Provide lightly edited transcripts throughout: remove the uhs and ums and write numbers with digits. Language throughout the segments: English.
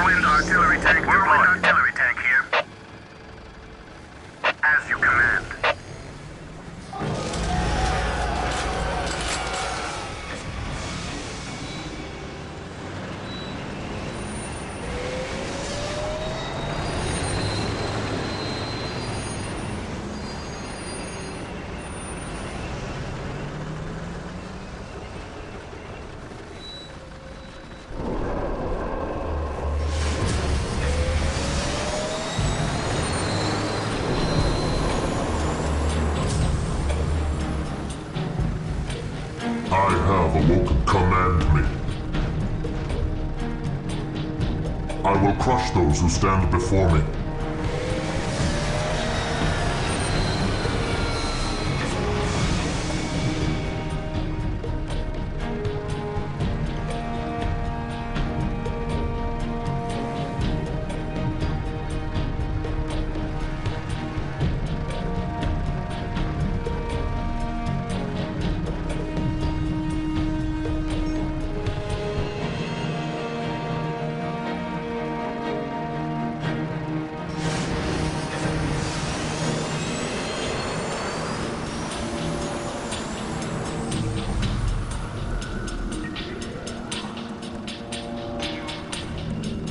Whirlwind artillery tank deployed. Whirlwind artillery tank here. As you command. I have awoken. Command me. I will crush those who stand before me.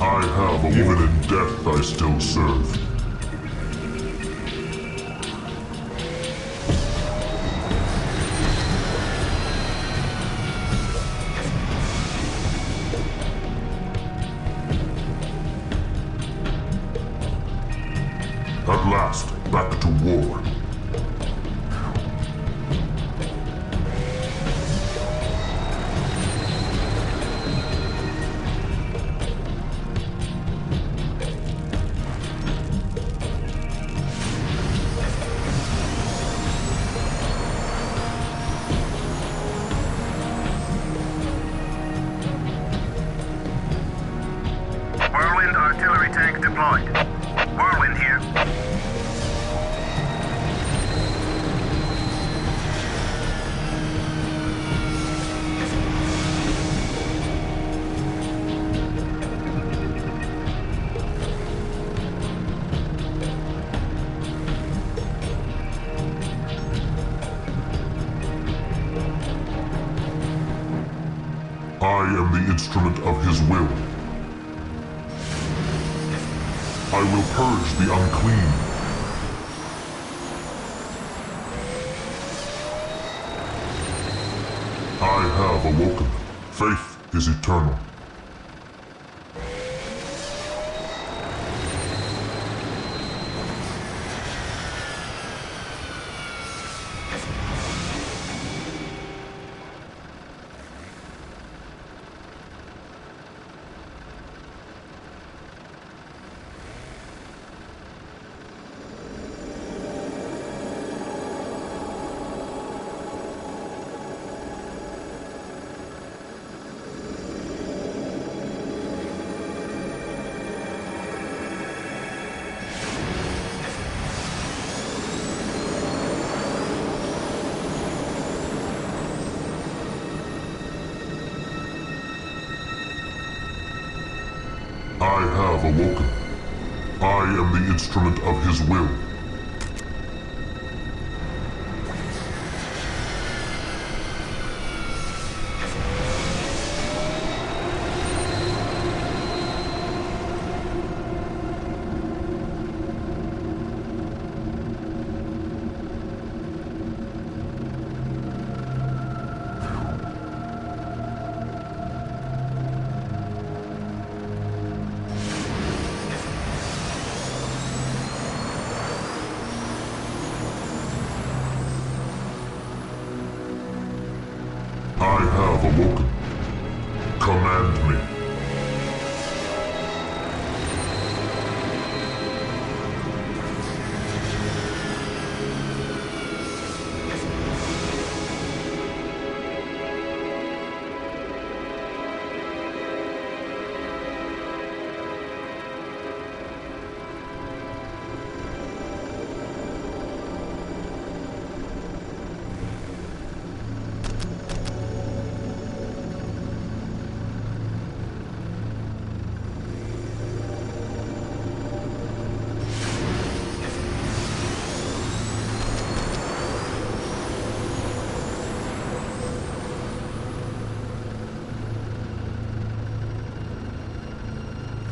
I have awoken. Even in death I still serve. At last, back to war. Whirlwind artillery tank deployed. Whirlwind here. I am the instrument of his will. I will purge the unclean. I have awoken. Faith is eternal. I have awoken. I am the instrument of his will.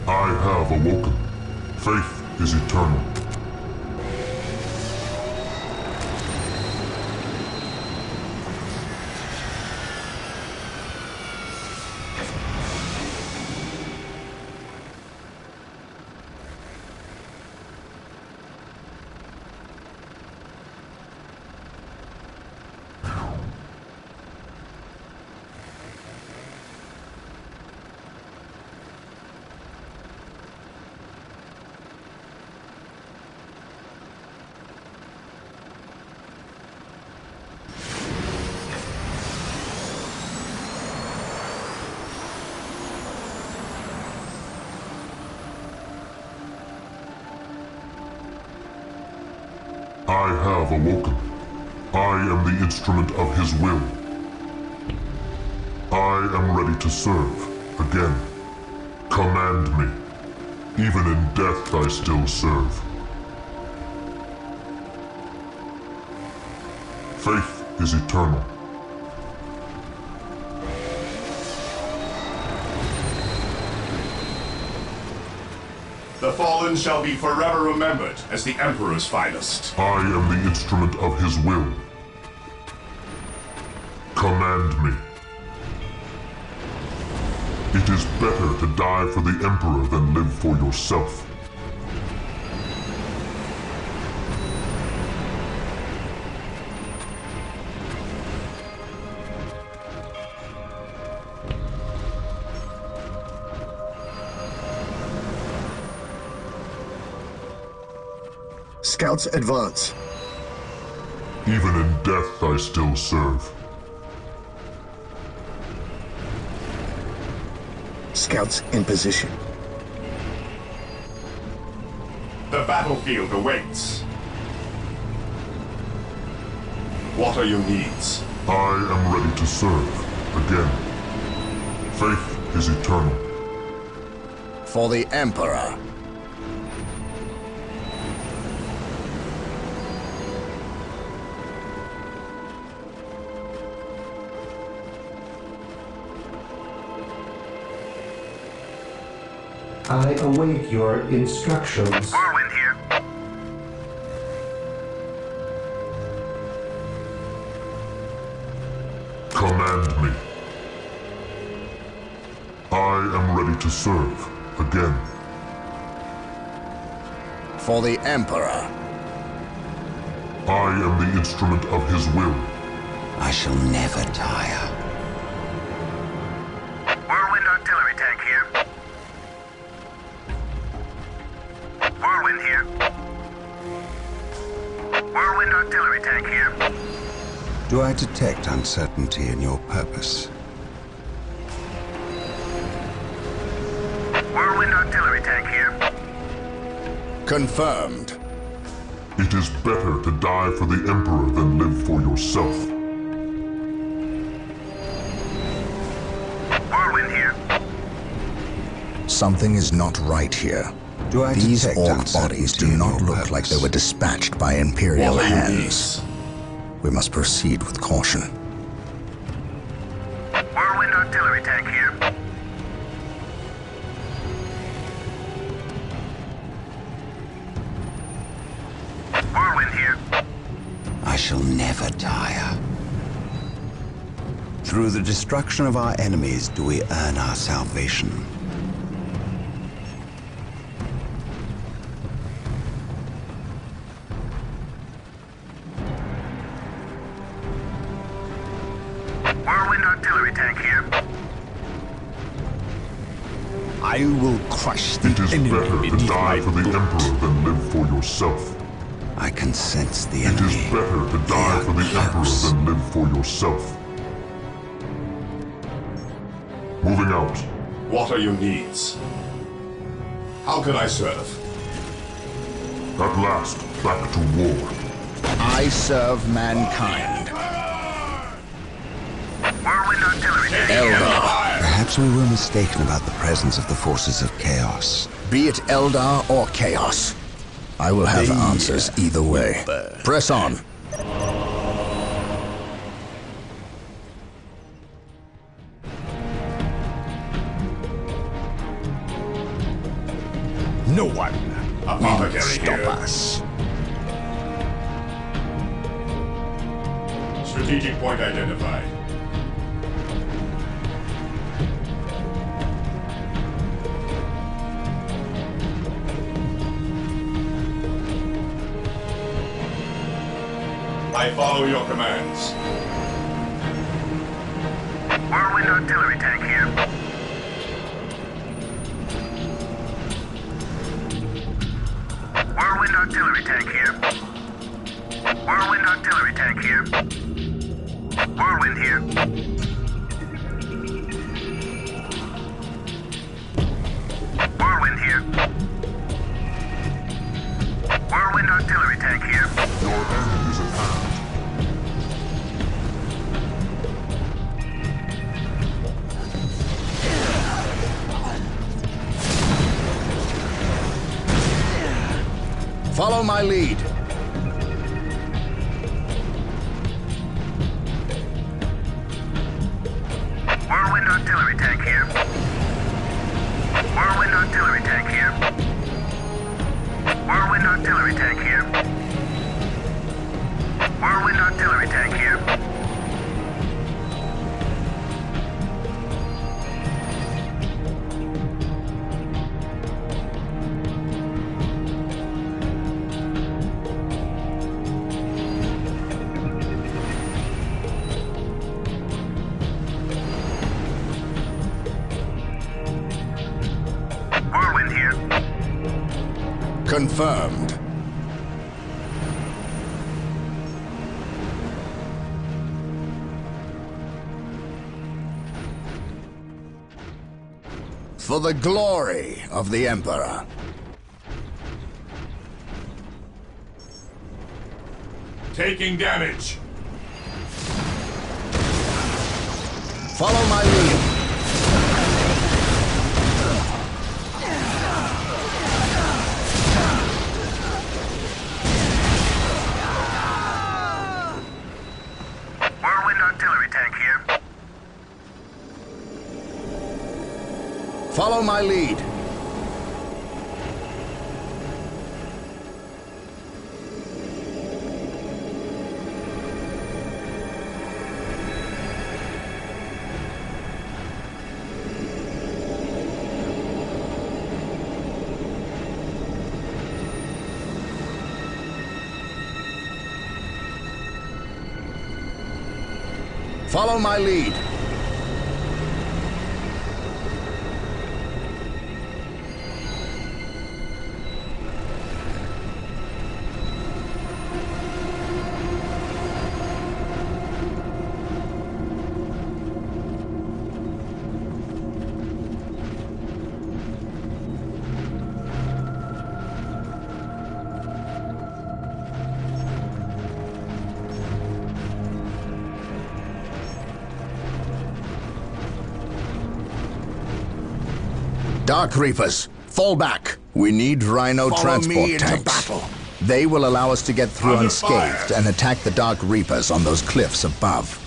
I have awoken. Faith is eternal. I have awoken. I am the instrument of his will. I am ready to serve, again. Command me. Even in death I still serve. Faith is eternal. The fallen shall be forever remembered as the Emperor's finest. I am the instrument of his will. Command me. It is better to die for the Emperor than live for yourself. Scouts advance. Even in death I still serve. Scouts in position. The battlefield awaits. What are your needs? I am ready to serve, again. Faith is eternal. For the Emperor. I await your instructions. Whirlwind here. Command me. I am ready to serve, again. For the Emperor. I am the instrument of his will. I shall never tire. Whirlwind artillery tank here. Whirlwind here. Whirlwind artillery tank here. Do I detect uncertainty in your purpose? Whirlwind artillery tank here. Confirmed. It is better to die for the Emperor than live for yourself. Whirlwind here. Something is not right here. Do I These detect orc uncertainty bodies do in not your look like they purpose? were dispatched by Imperial What are your hands. needs? We must proceed with caution. Whirlwind artillery tank here. Whirlwind here. I shall never tire. Through the destruction of our enemies do we earn our salvation. Whirlwind artillery tank here. I will crush the It is enemy better to beneath die my for the foot. Emperor than live for yourself. I can sense the It enemy. is better to die for the Emperor close. than live for yourself. Moving out. What are your needs? How can I serve? At last, back to war. I serve mankind. Whirlwind artillery tank here. Eldar. Perhaps we were mistaken about the presence of the forces of chaos. Be it Eldar or Chaos. I will have answers either way. Press on. No one Apothecary will stop here. us. Strategic point identified. I follow your commands. Whirlwind artillery tank here. Whirlwind artillery tank here. Whirlwind artillery tank here. Whirlwind here. Whirlwind here. Whirlwind artillery tank here. Your end is at hand. Follow my lead. Whirlwind artillery tank here. Whirlwind artillery tank here. Whirlwind artillery tank here. Whirlwind artillery tank here. Whirlwind here. Confirmed. For the glory of the Emperor. Taking damage. Follow my lead. Whirlwind artillery tank here. Follow my lead. Follow my lead. Dark Reapers, fall back. We need Rhino transport tanks. battle. They will allow us to get through Under unscathed fire. and attack the Dark Reapers on those cliffs above.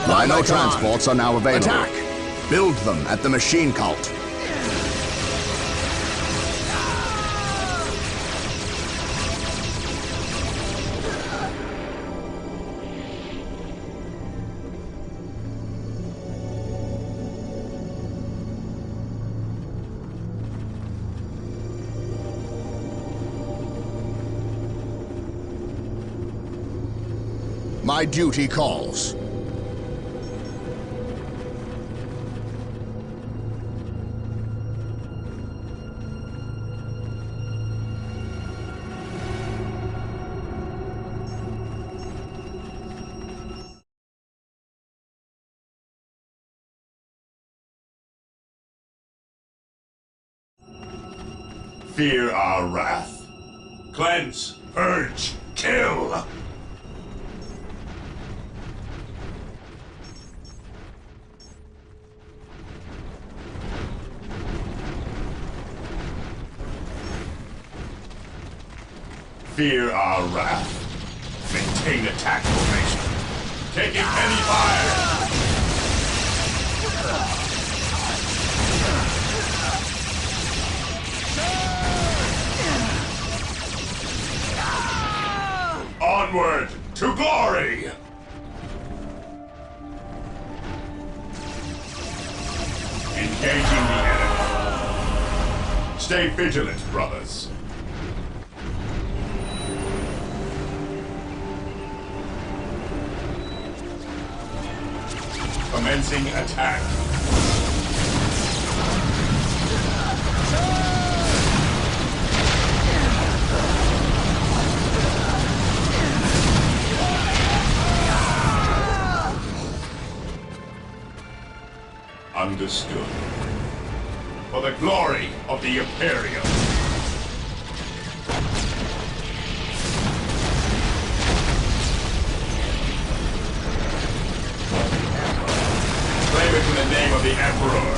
Rhino transports are now available. Attack! Build them at the machine cult. My duty calls. Fear our wrath. Cleanse, purge, kill. Fear our wrath. Maintain attack formation. Taking heavy fire. Onward to glory! Engaging the enemy. Stay vigilant, brothers. Commencing attack. Understood. For the glory of the Imperium. Claim it in the name of the Emperor.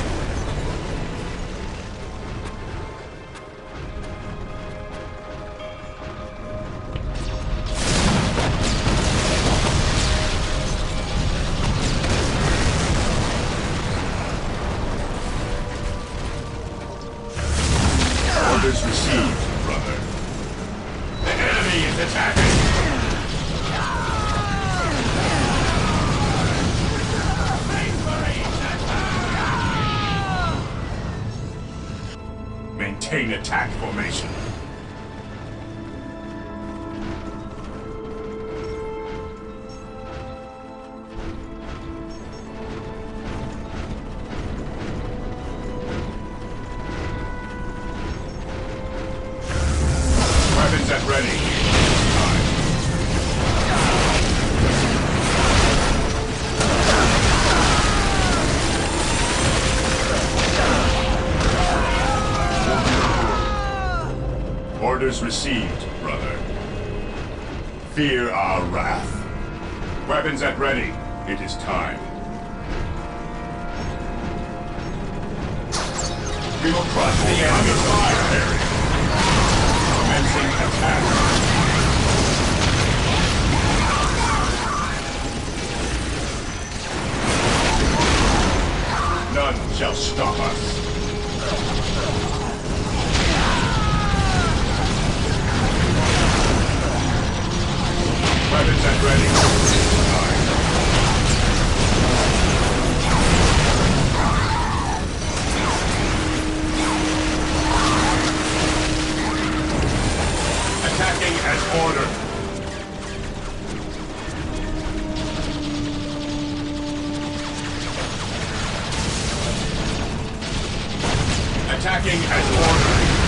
Orders received, brother. The enemy is attacking! Maintain attack formation. Weapons at ready. Orders received, brother. Fear our wrath. Weapons at ready. It is time. We will crush the enemy's fire area. Commencing attack. None shall stop us. Weapons at ready. Attacking as ordered. Attacking as ordered.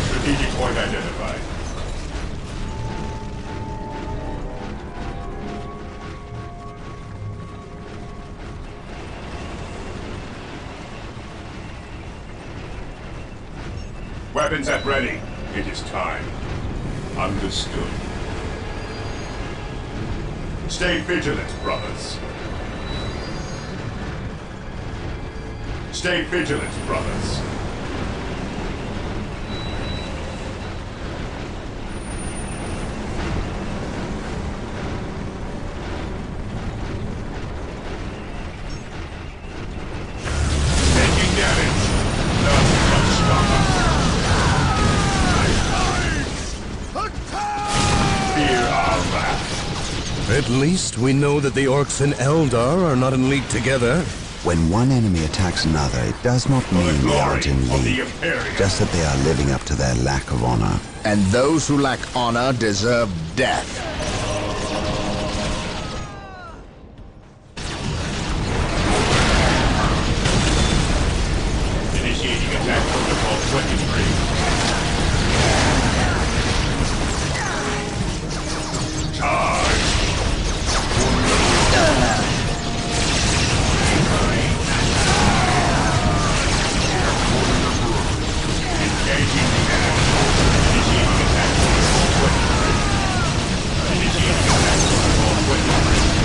Strategic point identified. Weapons at ready. It is time. Understood. Stay vigilant, brothers. Stay vigilant, brothers. Taking damage. None shall stop us. Fear our wrath. At least we know that the orcs and Eldar are not in league together. When one enemy attacks another, it does not For the mean they glory aren't in of the league, Imperium. just that they are living up to their lack of honor. And those who lack honor deserve death. Initiating attack protocol 23. Charge! Engaging the enemy. Initiating attack protocol 23. Initiating attack protocol 23.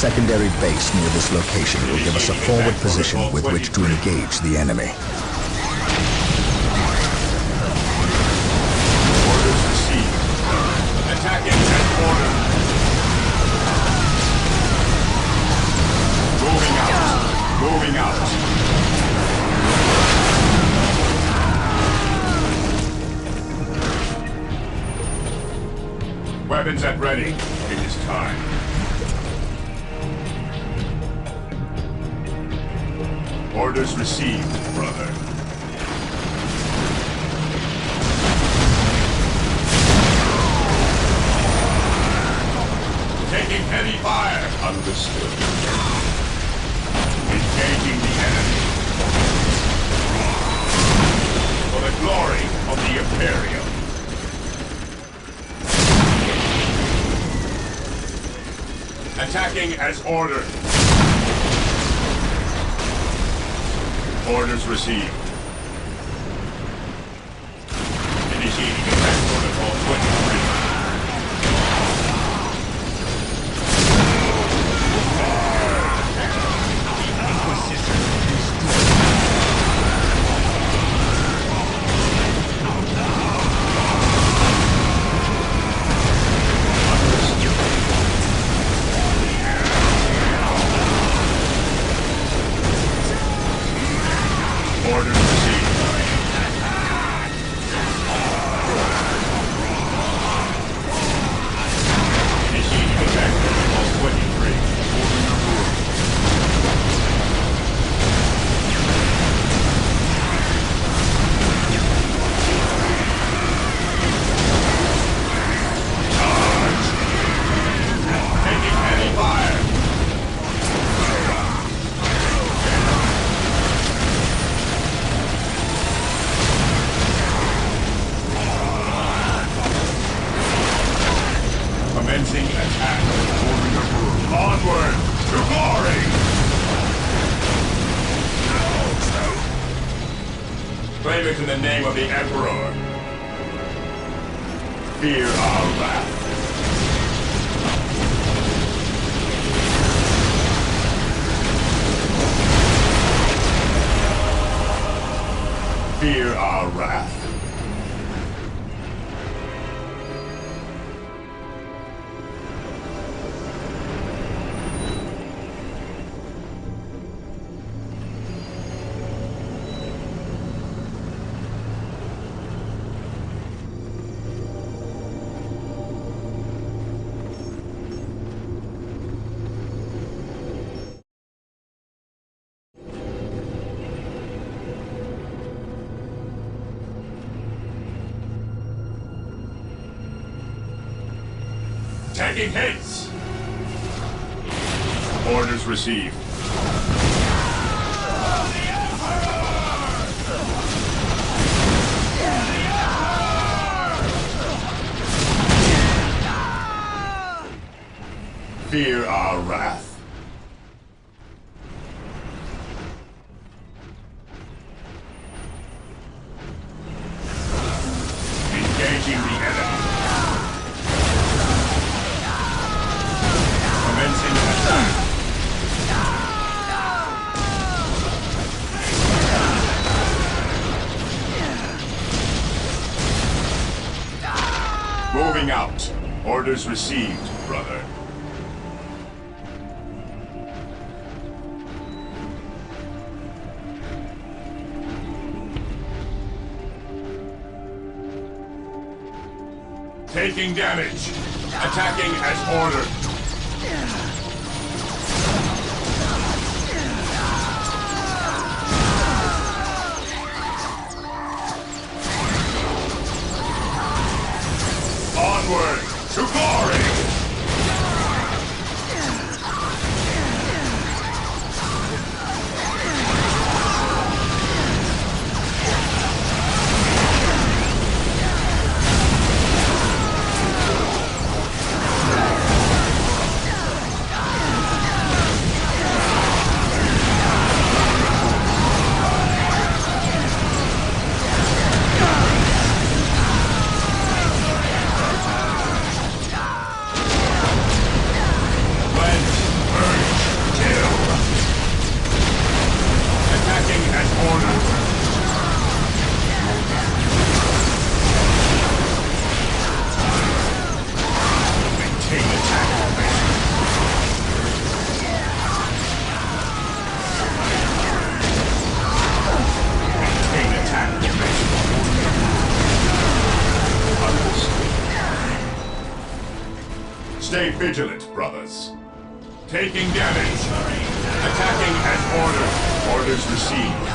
secondary base near this location will give us a forward position with which to engage the enemy. Orders received. Attacking as ordered. Moving out. Moving out. Weapons at ready. It is time. Orders received, brother. Taking heavy fire. Understood. Engaging the enemy. For the glory of the Imperium. Attacking as ordered. Orders received. Initiating attack protocol 23. Orders received. Initiating attack protocol 23. Charge. Taking heavy fire. Commencing attack. Onward to glory! Claim it in the name of the Emperor. Fear our wrath. Fear our wrath. Taking hits! Orders received. Fear our wrath. Engaging the enemy. Commencing attack. Moving out. Orders received, brother. Taking damage. Attacking as ordered. Onward to glory! vigilant, brothers. Taking damage. Attacking as ordered. Orders received.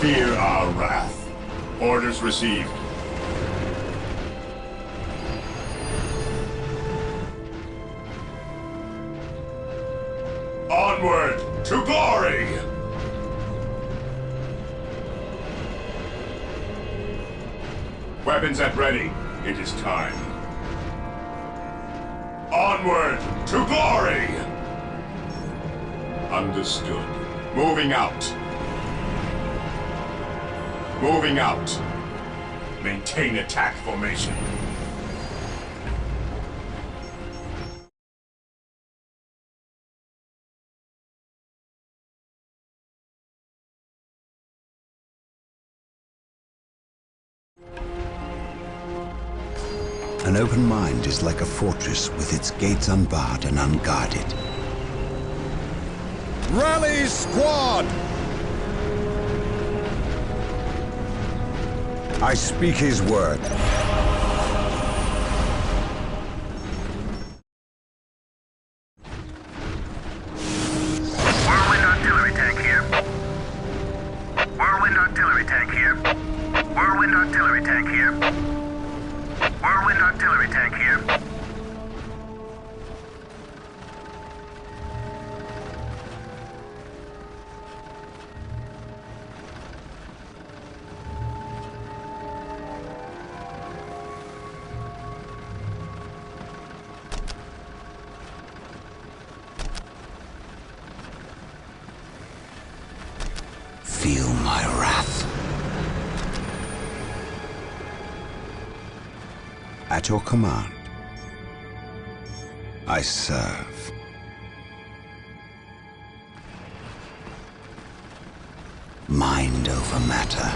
Fear our wrath. Orders received. Onward to glory! Weapons at ready. It is time. Onward to glory! Understood. Moving out. Moving out. Maintain attack formation. An open mind is like a fortress with its gates unbarred and unguarded. Rally squad! I speak his word. Whirlwind artillery tank here. Whirlwind artillery tank here. Whirlwind artillery tank here. Whirlwind artillery tank here. Feel my wrath. At your command, I serve. Mind over matter.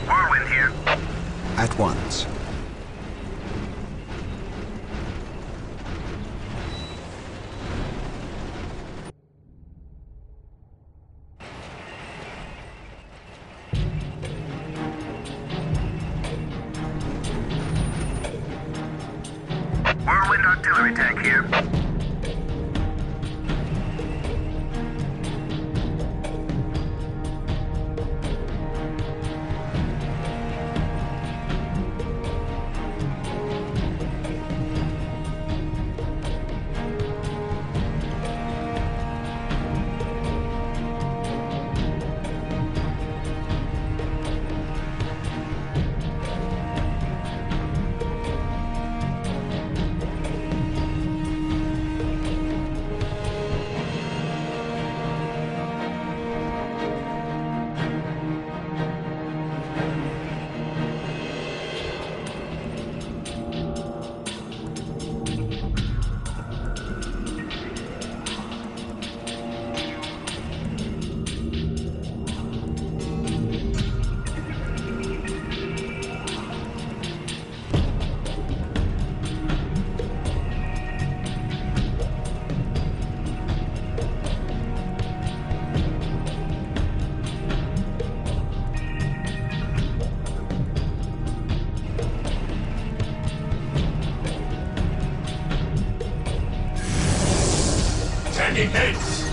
Whirlwind here. At once. Whirlwind artillery tank here. Attacking heads!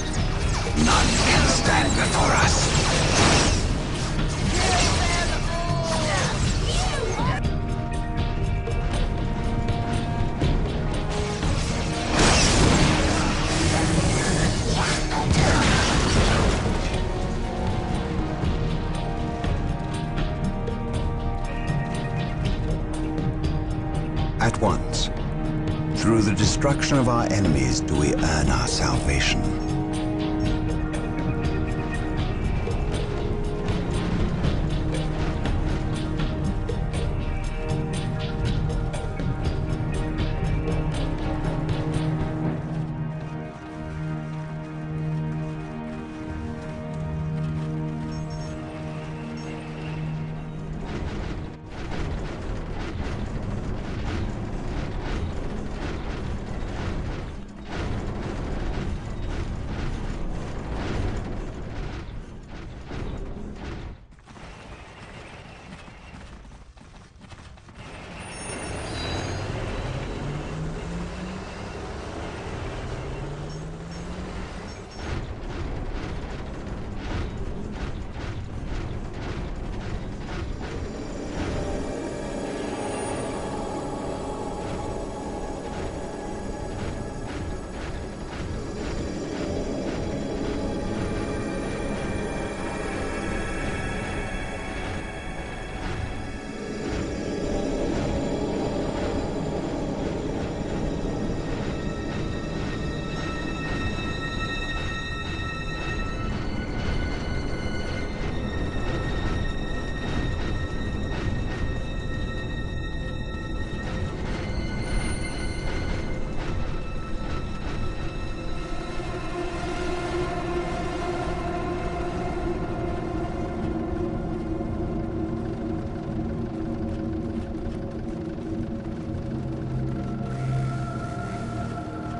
None can stand before us. At once. Through the destruction of our enemies do we earn our salvation.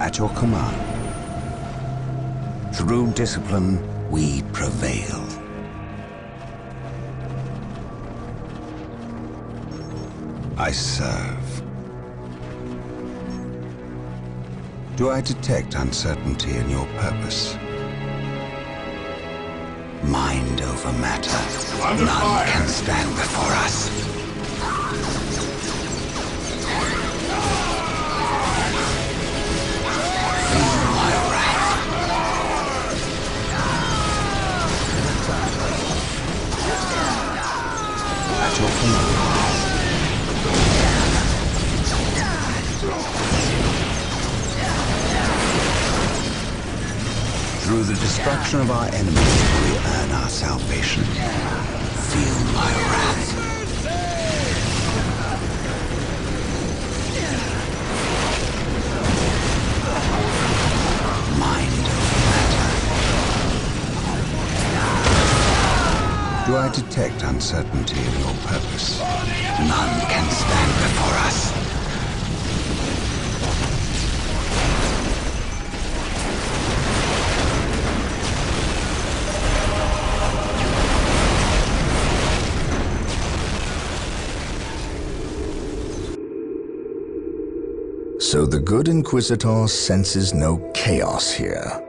At your command. Through discipline, we prevail. I serve. Do I detect uncertainty in your purpose? Mind over matter. Under None fire. can stand before us. Feel my wrath. At your command. Through the destruction of our enemies, we earn our salvation. Feel my wrath. Mind over matter. Do I detect uncertainty in your purpose? None can stand before us. So the good Inquisitor senses no chaos here.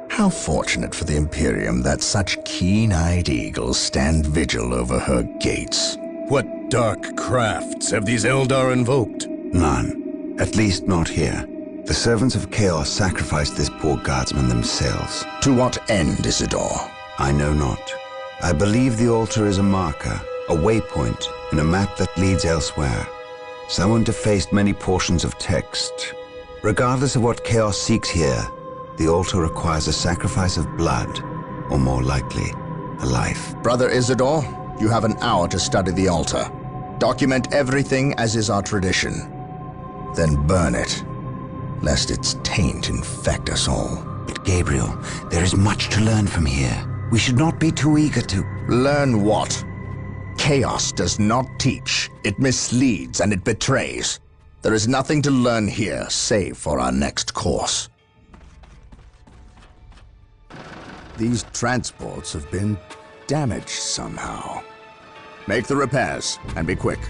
How fortunate for the Imperium that such keen-eyed eagles stand vigil over her gates. What dark crafts have these Eldar invoked? None. At least not here. The servants of Chaos sacrificed this poor guardsman themselves. To what end, Isidore? I know not. I believe the altar is a marker, a waypoint, in a map that leads elsewhere. Someone defaced many portions of text. Regardless of what Chaos seeks here, the altar requires a sacrifice of blood, or more likely, a life. Brother Isidore, you have an hour to study the altar. Document everything as is our tradition. Then burn it, lest its taint infect us all. But Gabriel, there is much to learn from here. We should not be too eager to... Learn what? Chaos does not teach. It misleads and it betrays. There is nothing to learn here, save for our next course. These transports have been damaged somehow. Make the repairs, and be quick.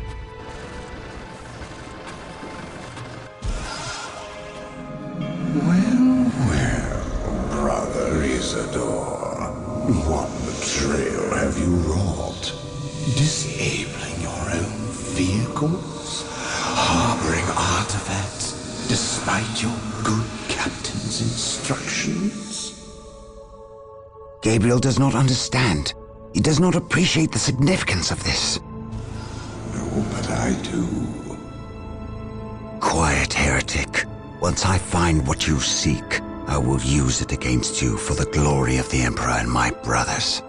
Well, Brother Isidore, what betrayal have you wrought? Disabling your own vehicles? Harboring artifacts despite your good captain's instructions? Gabriel does not understand. He does not appreciate the significance of this. No, but I do. Quiet, heretic. Once I find what you seek, I will use it against you for the glory of the Emperor and my brothers.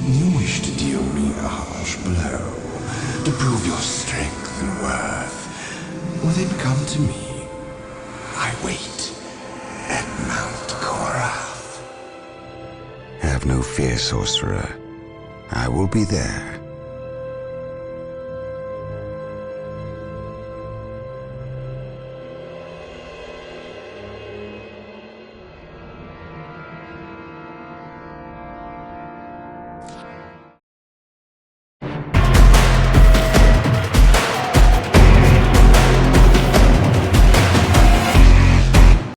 You wish to deal me a harsh blow, to prove your strength and worth. Well, then come to me. I wait at Mount Korath. Have no fear, sorcerer. I will be there.